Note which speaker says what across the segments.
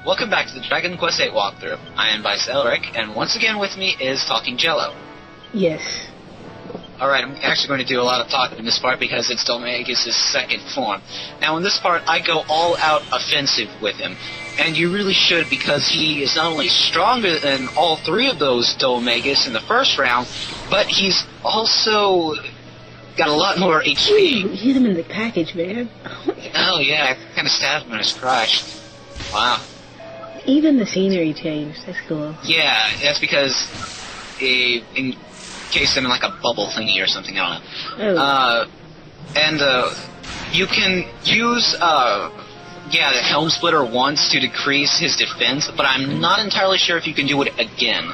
Speaker 1: Welcome back to the Dragon Quest VIII walkthrough. I am Vice Elric, and once again with me is Talking Jello.
Speaker 2: Yes.
Speaker 1: Alright, I'm actually going to do a lot of talking in this part because it's Dhoulmagus' second form. Now in this part, I go all out offensive with him, and you really should because he is not only stronger than all three of those Dhoulmagus in the first round, but he's also got a lot more HP.
Speaker 2: You hit him in the package, man.
Speaker 1: Oh yeah, I kind of stabbed him in his crotch. Wow.
Speaker 2: Even the scenery changed. That's cool.
Speaker 1: Yeah, that's because he encased him in like a bubble thingy or something, I don't know.
Speaker 2: Oh.
Speaker 1: You can use, the Helm Splitter once to decrease his defense, but I'm not entirely sure if you can do it again.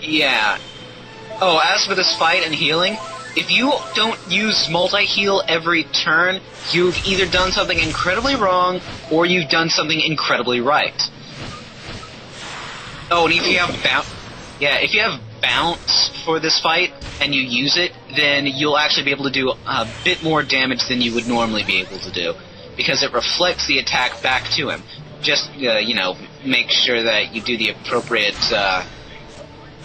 Speaker 1: Yeah. Oh, as for this fight and healing, if you don't use multi-heal every turn, you've either done something incredibly wrong, or you've done something incredibly right. Oh, and if you have bounce for this fight, and you use it, then you'll actually be able to do a bit more damage than you would normally be able to do, because it reflects the attack back to him. Just, make sure that you do the appropriate,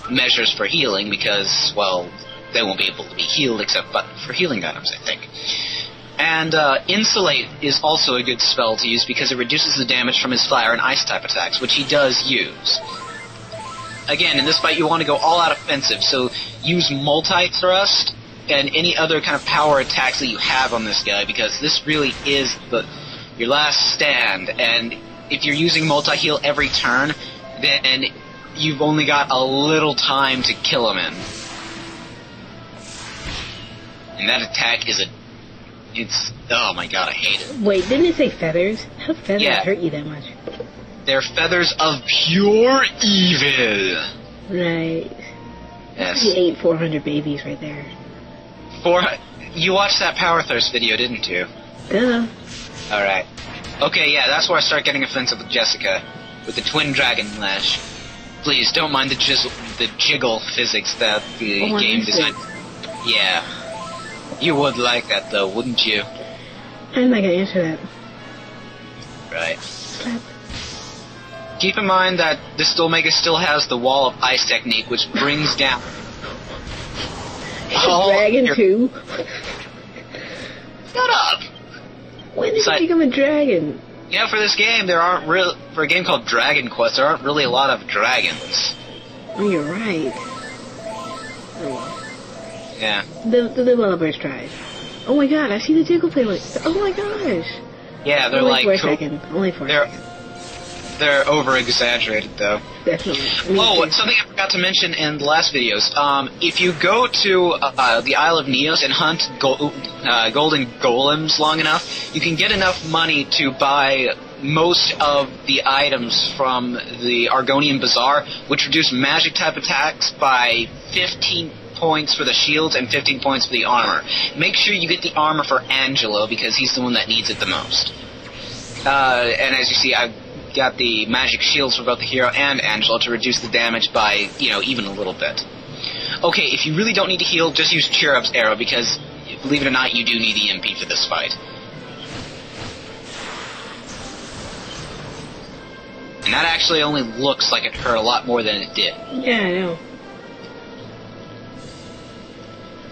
Speaker 1: measures for healing, because, well, they won't be able to be healed except but for healing items, I think. And Insulate is also a good spell to use because it reduces the damage from his fire and ice type attacks, which he does use. Again, in this fight you want to go all out offensive, so use multi-thrust and any other kind of power attacks that you have on this guy, because this really is your last stand, and if you're using multi-heal every turn, then you've only got a little time to kill him in. And that attack is oh my god, I hate it.
Speaker 2: Wait, didn't it say feathers? How do feathers hurt you that much?
Speaker 1: They're feathers of pure evil.
Speaker 2: Right.
Speaker 1: Yes.
Speaker 2: You ate 400 babies right there.
Speaker 1: You watched that Power Thirst video, didn't you?
Speaker 2: Duh.
Speaker 1: Alright. Okay, yeah, that's where I start getting offensive with Jessica. With the Twin Dragon Lash. Please, don't mind the jiggle physics that the game designed. Yeah. You would like that, though, wouldn't you?
Speaker 2: I'm not gonna answer that.
Speaker 1: Right.
Speaker 2: Slap.
Speaker 1: Keep in mind that this Dhoulmagus still has the Wall of Ice technique, which brings down...
Speaker 2: Dragon too?
Speaker 1: Shut up!
Speaker 2: When did you become a dragon?
Speaker 1: Yeah, for this game, for a game called Dragon Quest, there aren't really a lot of dragons.
Speaker 2: Oh, you're right. Oh.
Speaker 1: Yeah.
Speaker 2: The developers tried. Oh my god, I see the Jigglypuff. Oh my gosh.
Speaker 1: Yeah, they're
Speaker 2: Only for a second. Only for a second.
Speaker 1: They're over-exaggerated, though.
Speaker 2: Definitely.
Speaker 1: Oh, something I forgot to mention in the last videos. If you go to the Isle of Neos and hunt golden golems long enough, you can get enough money to buy most of the items from the Argonian Bazaar, which reduce magic-type attacks by 15 points for the shields and 15 points for the armor. Make sure you get the armor for Angelo, because he's the one that needs it the most. And as you see, I've got the magic shields for both the hero and Angelo to reduce the damage by, even a little bit. Okay, if you really don't need to heal, just use Cherub's Arrow, because, believe it or not, you do need the MP for this fight. And that actually only looks like it hurt a lot more than it did.
Speaker 2: Yeah, I know.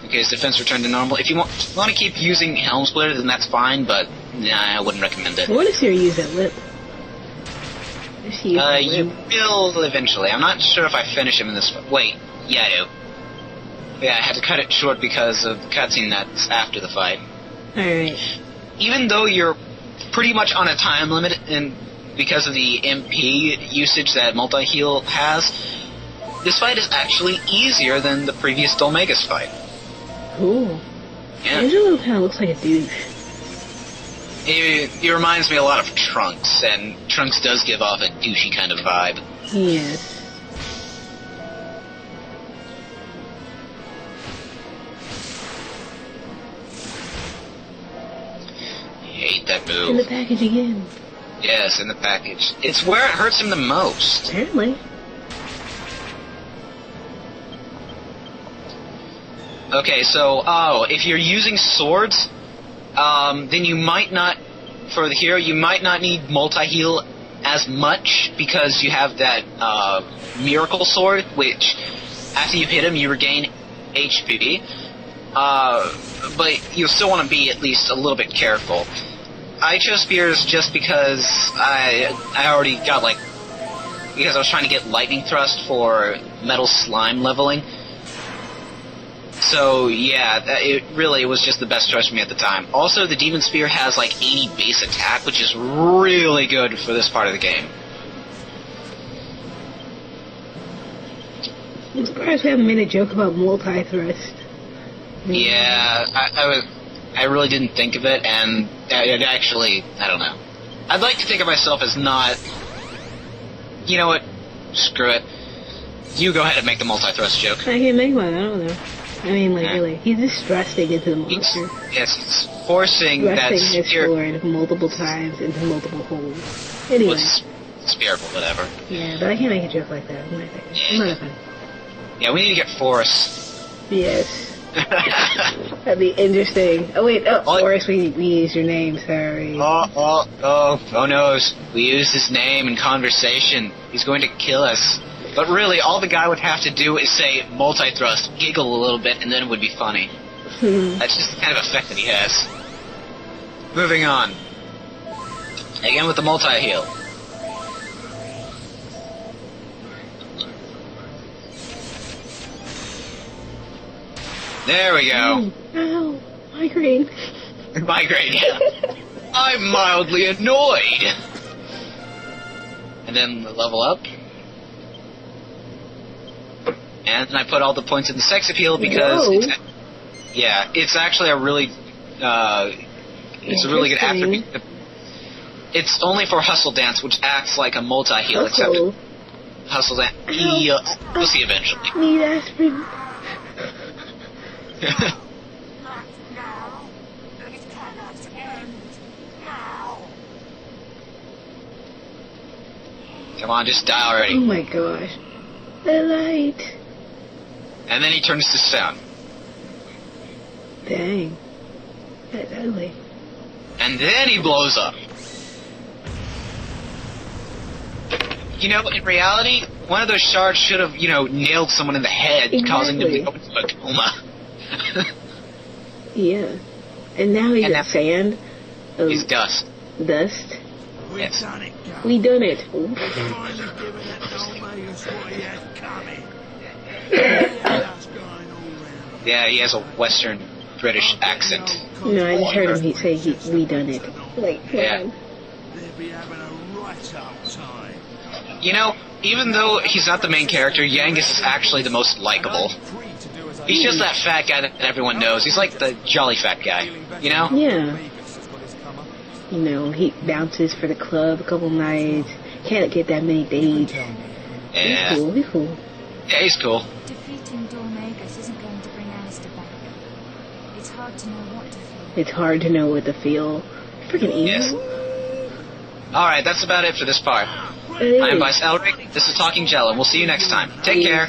Speaker 1: Okay, his defense returned to normal. If you want to keep using Helm Splitter, then that's fine, but I wouldn't recommend it.
Speaker 2: What if you use that lip?
Speaker 1: You will eventually. I'm not sure if I finish him in this... Wait, yeah, I do. Yeah, I had to cut it short because of the cutscene that's after the fight.
Speaker 2: Alright.
Speaker 1: Even though you're pretty much on a time limit, and because of the MP usage that multi-heal has, this fight is actually easier than the previous Dhoulmagus fight.
Speaker 2: Cool.
Speaker 1: Yeah.
Speaker 2: Angelo kind of looks like a douche.
Speaker 1: He reminds me a lot of Trunks, and Trunks does give off a douchey kind of vibe.
Speaker 2: Yes.
Speaker 1: I hate that move.
Speaker 2: In the package again.
Speaker 1: Yes, in the package. It's where it hurts him the most.
Speaker 2: Apparently.
Speaker 1: Okay, so, if you're using swords, then you might not for the hero, you might not need multi-heal as much because you have that miracle sword, which after you hit him, you regain HP. But you'll still want to be at least a little bit careful. I chose spears just because I already got because I was trying to get lightning thrust for metal slime leveling. So yeah, it really was just the best choice for me at the time. Also, the demon spear has 80 base attack, which is really good for this part of the game.
Speaker 2: I'm surprised we haven't made a joke about multi-thrust.
Speaker 1: Yeah, I really didn't think of it, and it actually, I don't know. I'd like to think of myself as not... You know what? Screw it. You go ahead and make the multi-thrust joke.
Speaker 2: I can make one, I don't know. I mean, really, he's just thrusting into the monster.
Speaker 1: He's forcing that
Speaker 2: his
Speaker 1: spear...
Speaker 2: sword multiple times into multiple holes. Anyway.
Speaker 1: Spear, but whatever.
Speaker 2: Yeah, but I can't make a joke like that. I'm not a fan.
Speaker 1: Yeah, we need to get Forrest.
Speaker 2: Yes. That'd be interesting. Oh wait, Forrest, we used your name, sorry.
Speaker 1: Oh no, we used his name in conversation. He's going to kill us. But really, all the guy would have to do is say multi-thrust, giggle a little bit, and then it would be funny. That's just the kind of effect that he has. Moving on. Again with the multi-heal. There we go.
Speaker 2: Ow, migraine.
Speaker 1: Migraine, yeah. I'm mildly annoyed. And then level up. And I put all the points in the sex appeal because it's actually a really it's a really good attribute. It's only for Hustle Dance, which acts like a multi-heal, except Hustle Dance. We'll see eventually.
Speaker 2: Need aspirin.
Speaker 3: Not now. It cannot end now.
Speaker 1: Come on, just die already.
Speaker 2: Oh my gosh. The light.
Speaker 1: And then he turns to stone.
Speaker 2: Dang. That's ugly.
Speaker 1: And then he blows up. You know, in reality, one of those shards should have, nailed someone in the head, causing them to go into a coma.
Speaker 2: Yeah. And now he's in sand.
Speaker 1: He's dust.
Speaker 2: Dust?
Speaker 1: Yes.
Speaker 2: We done it.
Speaker 3: Finally given that Dhoulmagus what he had coming.
Speaker 1: Yeah, he has a Western British accent.
Speaker 2: No, I just heard him say we done it.
Speaker 1: Yeah.
Speaker 3: They'll be having a right old time.
Speaker 1: Even though he's not the main character, Yangus is actually the most likable. He's just that fat guy that everyone knows. He's like the jolly fat guy,
Speaker 2: Yeah. He bounces for the club a couple nights. Can't get that many dates.
Speaker 1: Yeah.
Speaker 2: He's cool.
Speaker 1: Yeah, he's cool.
Speaker 4: Defeating Dhoulmagus isn't going to bring Alistair back. It's hard to know what to feel.
Speaker 2: It's hard to know what to feel. Freaking easy.
Speaker 1: Yes. Alright, that's about it for this part. I'm Vice Elric, this is Talking Jello, and we'll see you next time. Take care.